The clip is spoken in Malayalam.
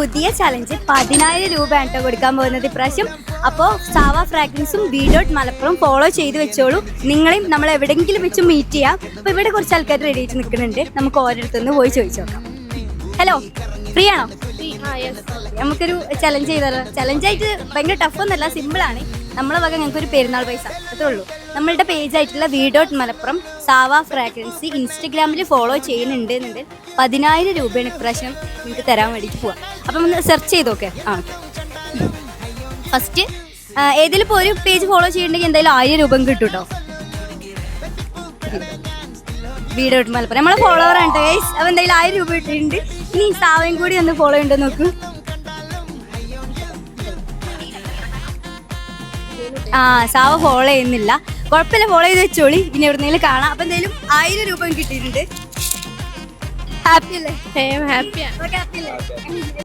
പുതിയ ചലഞ്ച് 10,000 രൂപയാണ് കേട്ടോ കൊടുക്കാൻ പോകുന്നത് ഇപ്രാവശ്യം. അപ്പോൾ സാവ ഫ്രാഗ്രൻസും വീഡോട്ട് മലപ്പുറം ഫോളോ ചെയ്ത് വെച്ചോളൂ. നിങ്ങളെയും നമ്മൾ എവിടെയെങ്കിലും വെച്ച് മീറ്റ് ചെയ്യാം. അപ്പോൾ ഇവിടെ കുറച്ച് ആൾക്കാർ റെഡി ആയിട്ട് നിൽക്കുന്നുണ്ട്. നമുക്ക് ഓരോരുത്തർന്ന് പോയി ചോദിച്ചു നോക്കാം. ഹലോ, ഫ്രീ ആണോ? നമുക്കൊരു ചലഞ്ച് ചെയ്താലോ? ചലഞ്ചായിട്ട് ഭയങ്കര ടഫൊന്നുമല്ല, സിമ്പിളാണ്. നമ്മളെ വക ഞങ്ങൾക്കൊരു പെരുന്നാൾ പൈസ, അത്രേ ഉള്ളൂ. നമ്മളുടെ പേജായിട്ടുള്ള വീഡോട്ട് മലപ്പുറം സാവ ഫ്രാഗ്രൻസി ഇൻസ്റ്റഗ്രാമിൽ ഫോളോ ചെയ്യുന്നുണ്ട് എന്നുണ്ടെങ്കിൽ 10,000 രൂപയാണ് ഇപ്രാവശ്യം നിങ്ങൾക്ക് തരാൻ വേണ്ടിയിട്ട് പോവാം. അപ്പം ഒന്ന് സെർച്ച് ചെയ്ത് നോക്കെ. ഫസ്റ്റ് ഏതെങ്കിലും ഇപ്പോൾ ഒരു പേജ് ഫോളോ ചെയ്യണമെങ്കിൽ എന്തായാലും 1000 രൂപ കിട്ടും കേട്ടോ. വീഡോട്ട് മലപ്പുറം നമ്മളെ ഫോളോവർ ആണ് ഗൈസ്. അപ്പോൾ എന്തായാലും 1000 രൂപ ഇട്ടിട്ടുണ്ട്. ഇനി സാവയും കൂടി ഒന്ന് ഫോളോ ചെയ്യണ്ടോ നോക്കൂ. സാവ ഫോളോ ചെയ്യുന്നില്ല, കുഴപ്പമില്ല, ഫോളോ ചെയ്ത് വെച്ചോളി. ഇനി എവിടെന്നെങ്കിലും കാണാം. അപ്പം എന്തായാലും 1000 രൂപ കിട്ടിയിട്ടുണ്ട്. ഹാപ്പി അല്ലേ? ഹാപ്പിയാണ്. ഹാപ്പി അല്ലേ?